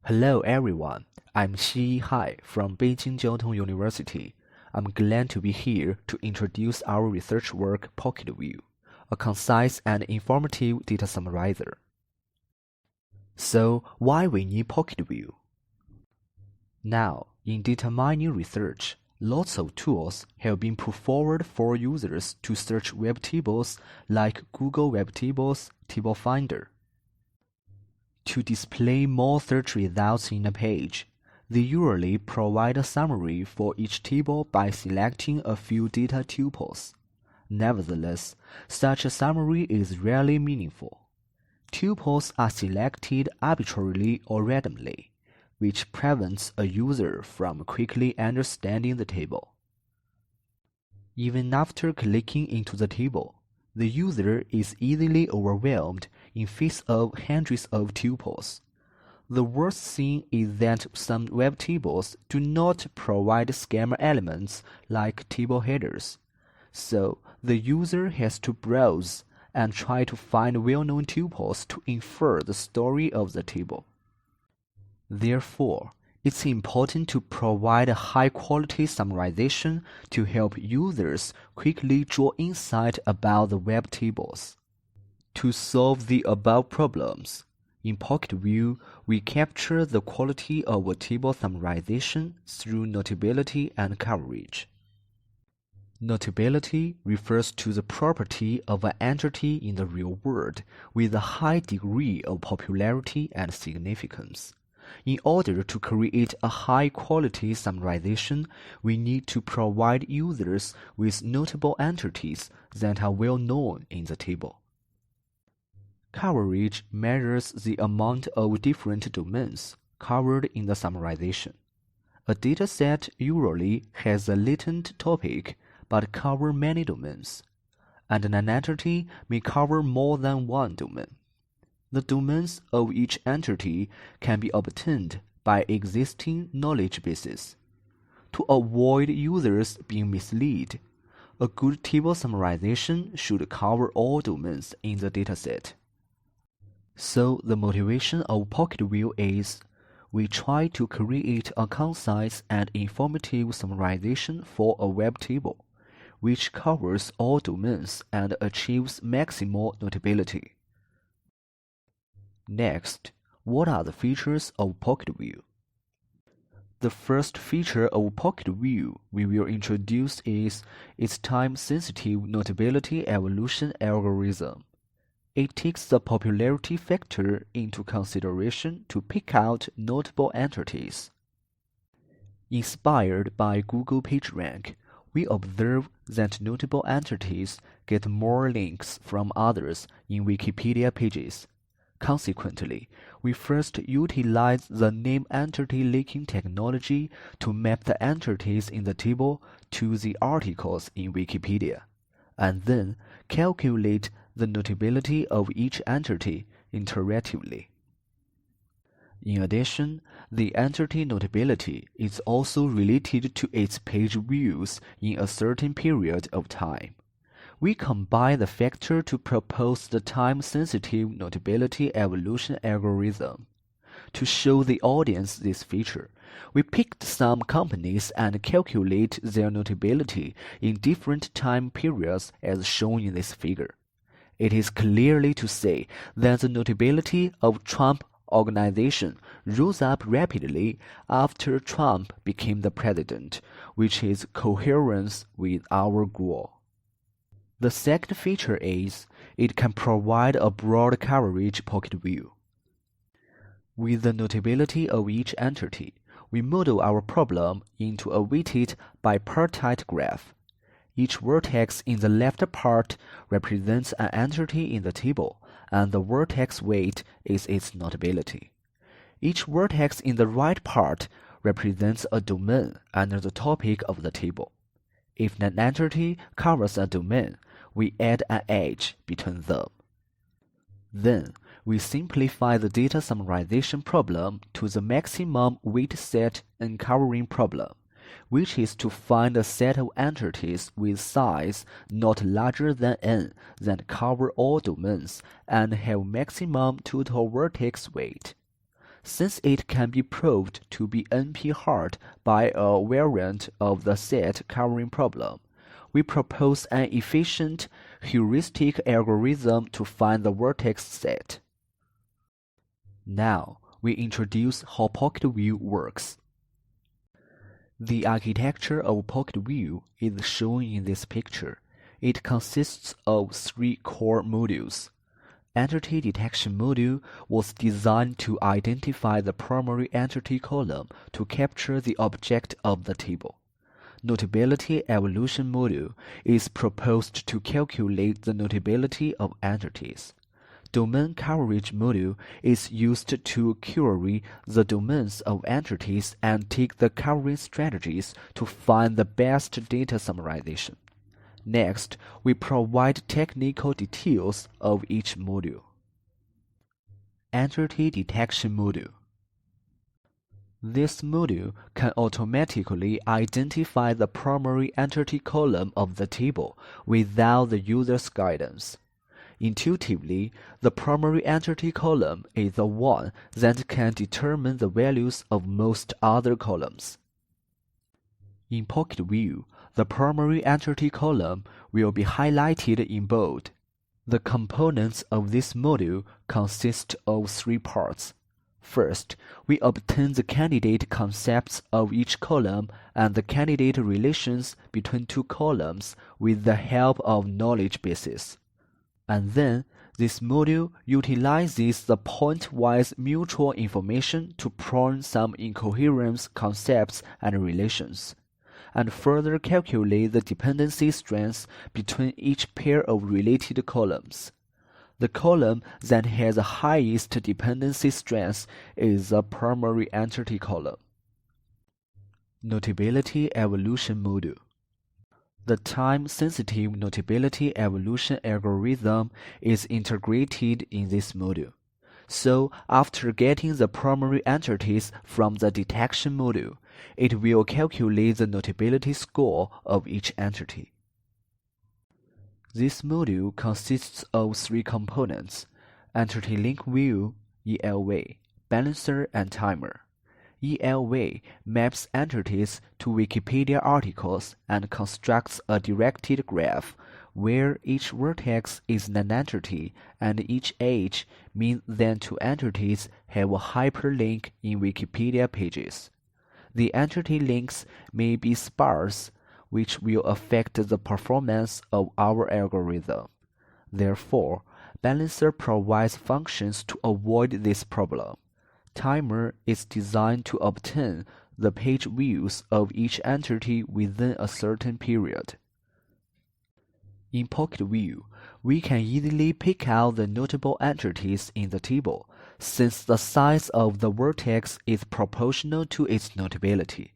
Hello everyone, I'm Xi Hai from Beijing Jiao Tong University. I'm glad to be here to introduce our research work PocketView, a concise and informative data summarizer. So, why we need PocketView? Now, in data mining research, lots of tools have been put forward for users to search web tables like Google Web Tables, Table Finder. To display more search results in a page, they usually provide a summary for each table by selecting a few data tuples. Nevertheless, such a summary is rarely meaningful. Tuples are selected arbitrarily or randomly, which prevents a user from quickly understanding the table. Even after clicking into the table, the user is easily overwhelmed in face of hundreds of tuples. The worst thing is that some web tables do not provide schema elements like table headers, so the user has to browse and try to find well-known tuples to infer the story of the table. Therefore, it's important to provide a high-quality summarization to help users quickly draw insight about the web tables. To solve the above problems, in PocketView, we capture the quality of a table summarization through notability and coverage. Notability refers to the property of an entity in the real world with a high degree of popularity and significance. In order to create a high-quality summarization, we need to provide users with notable entities that are well known in the table. Coverage measures the amount of different domains covered in the summarization. A dataset usually has a latent topic but covers many domains, and an entity may cover more than one domain. The domains of each entity can be obtained by existing knowledge bases. To avoid users being misled, a good table summarization should cover all domains in the dataset. So the motivation of PocketView is, we try to create a concise and informative summarization for a web table, which covers all domains and achieves maximal notability. Next, what are the features of PocketView? The first feature of PocketView we will introduce is its time-sensitive notability evolution algorithm. It takes the popularity factor into consideration to pick out notable entities. Inspired by Google PageRank, we observe that notable entities get more links from others in Wikipedia pages. Consequently, we first utilize the name entity linking technology to map the entities in the table to the articles in Wikipedia, and then calculate the notability of each entity interactively. In addition, the entity notability is also related to its page views in a certain period of time. We combine the factor to propose the time-sensitive notability evolution algorithm. To show the audience this feature, we picked some companies and calculate their notability in different time periods as shown in this figure. It is clearly to say that the notability of Trump organization rose up rapidly after Trump became the president, which is coherence with our goal. The second feature is, it can provide a broad coverage PocketView. With the notability of each entity, we model our problem into a weighted bipartite graph. Each vertex in the left part represents an entity in the table, and the vertex weight is its notability. Each vertex in the right part represents a domain under the topic of the table. If an entity covers a domain, we add an edge between them. Then, we simplify the data summarization problem to the maximum weight set uncovering problem, which is to find a set of entities with size not larger than n that cover all domains and have maximum total vertex weight. Since it can be proved to be NP-hard by a variant of the set covering problem, we propose an efficient heuristic algorithm to find the vertex set. Now, we introduce how PocketView works. The architecture of PocketView is shown in this picture. It consists of 3 core modules. Entity Detection Module was designed to identify the primary entity column to capture the object of the table. Notability Evolution Module is proposed to calculate the notability of entities. Domain Coverage Module is used to query the domains of entities and take the covering strategies to find the best data summarization. Next, we provide technical details of each module. Entity Detection Module. This module can automatically identify the primary entity column of the table without the user's guidance. Intuitively, the primary entity column is the one that can determine the values of most other columns. In PocketView, the primary entity column will be highlighted in bold. The components of this module consist of 3 parts. First, we obtain the candidate concepts of each column and the candidate relations between 2 columns with the help of knowledge bases. And then, this module utilizes the point-wise mutual information to prune some incoherent concepts and relations, and further calculate the dependency strengths between each pair of related columns. The column that has the highest dependency strength is the primary entity column. Notability Evolution Module. The time-sensitive notability evolution algorithm is integrated in this module. So, after getting the primary entities from the detection module, it will calculate the notability score of each entity. This module consists of 3 components: Entity Link View, ELV, Balancer, and Timer. ELV maps entities to Wikipedia articles and constructs a directed graph where each vertex is an entity and each edge means that 2 entities have a hyperlink in Wikipedia pages. The entity links may be sparse, which will affect the performance of our algorithm. Therefore, Balancer provides functions to avoid this problem. Timer is designed to obtain the page views of each entity within a certain period. In PocketView, we can easily pick out the notable entities in the table, since the size of the vertex is proportional to its notability.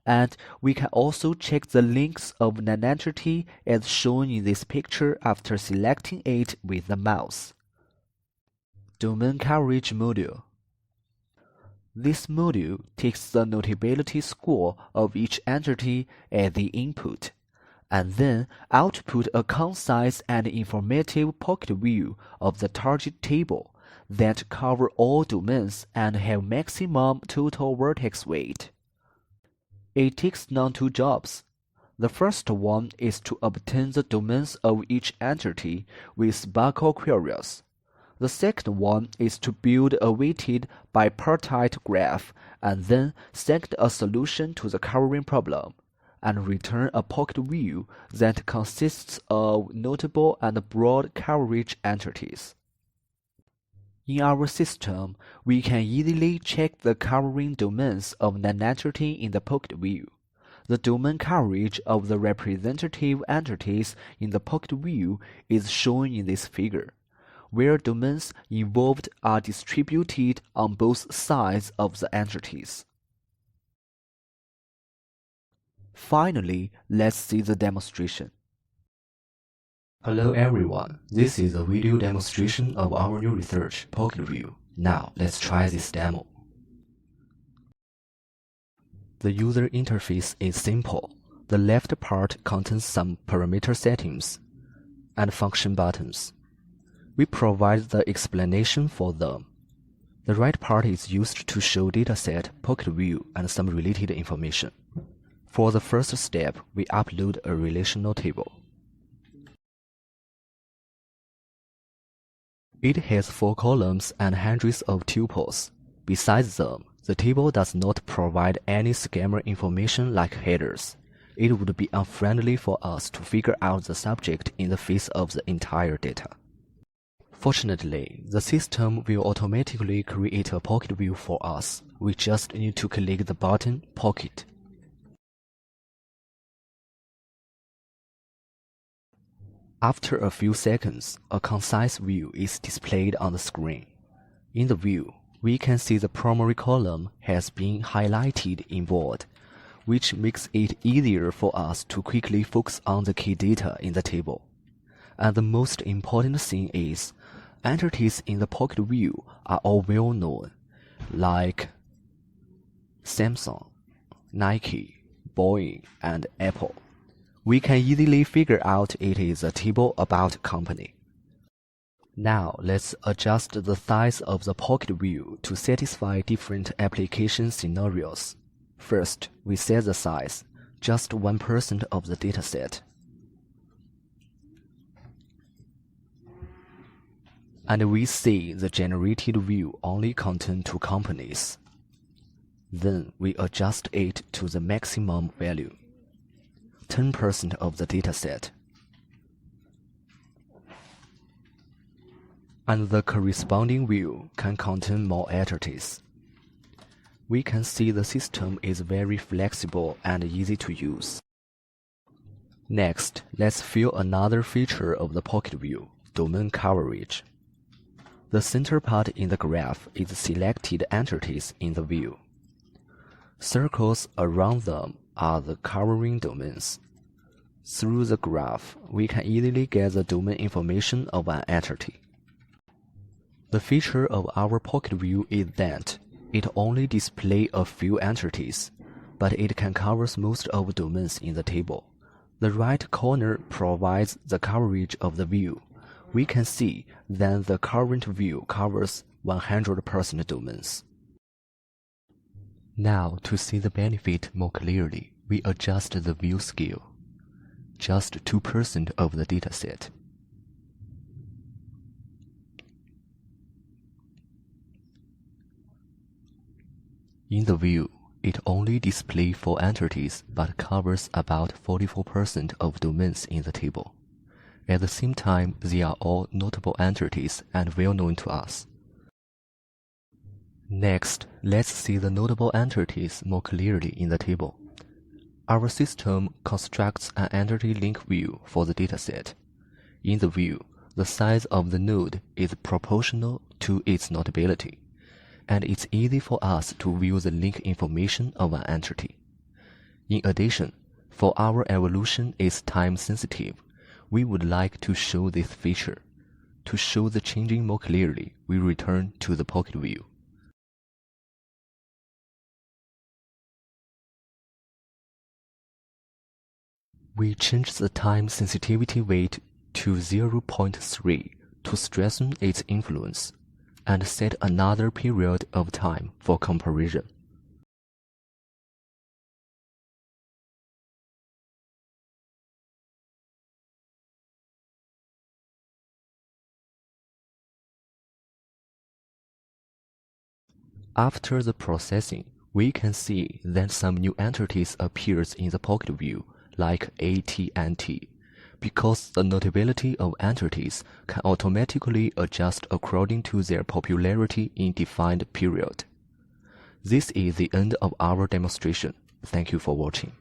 And we can also check the links of an entity as shown in this picture after selecting it with the mouse. Domain Coverage Module. This module takes the notability score of each entity as the input, and then output a concise and informative pocket view of the target table that cover all domains and have maximum total vertex weight. It takes now 2 jobs. The first one is to obtain the domains of each entity with SPARQL queries. The second one is to build a weighted bipartite graph and then select a solution to the covering problem, and return a pocket view that consists of notable and broad coverage entities. In our system, we can easily check the covering domains of an entity in the pocket view. The domain coverage of the representative entities in the pocket view is shown in this figure, where domains involved are distributed on both sides of the entities. Finally, let's see the demonstration. Hello everyone, this is a video demonstration of our new research, PocketView. Now, let's try this demo. The user interface is simple. The left part contains some parameter settings and function buttons. We provide the explanation for them. The right part is used to show dataset, PocketView, and some related information. For the first step, we upload a relational table. It has 4 columns and hundreds of tuples. Besides them, the table does not provide any schema information like headers. It would be unfriendly for us to figure out the subject in the face of the entire data. Fortunately, the system will automatically create a pocket view for us. We just need to click the button Pocket. After a few seconds, a concise view is displayed on the screen. In the view, we can see the primary column has been highlighted in bold, which makes it easier for us to quickly focus on the key data in the table. And the most important thing is, entities in the pocket view are all well known, like Samsung, Nike, Boeing, and Apple. We can easily figure out it is a table about a company. Now let's adjust the size of the pocket view to satisfy different application scenarios. First, we set the size, just 1% of the dataset. And we see the generated view only contains 2 companies. Then we adjust it to the maximum value, 10% of the dataset. And the corresponding view can contain more entities. We can see the system is very flexible and easy to use. Next, let's view another feature of the pocket view, domain coverage. The center part in the graph is selected entities in the view. Circles around them are the covering domains. Through the graph, we can easily get the domain information of an entity. The feature of our pocket view is that it only displays a few entities, but it can cover most of the domains in the table. The right corner provides the coverage of the view. We can see that the current view covers 100% domains. Now, to see the benefit more clearly, we adjust the view scale. Just 2% of the dataset. In the view, it only displays 4 entities but covers about 44% of domains in the table. At the same time, they are all notable entities and well known to us. Next, let's see the notable entities more clearly in the table. Our system constructs an entity link view for the dataset. In the view, the size of the node is proportional to its notability, and it's easy for us to view the link information of an entity. In addition, for our evolution is time sensitive, we would like to show this feature. To show the changing more clearly, we return to the pocket view. We change the time sensitivity weight to 0.3 to strengthen its influence, and set another period of time for comparison. After the processing, we can see that some new entities appears in the pocket view, like AT&T, because the notability of entities can automatically adjust according to their popularity in defined period. This is the end of our demonstration. Thank you for watching.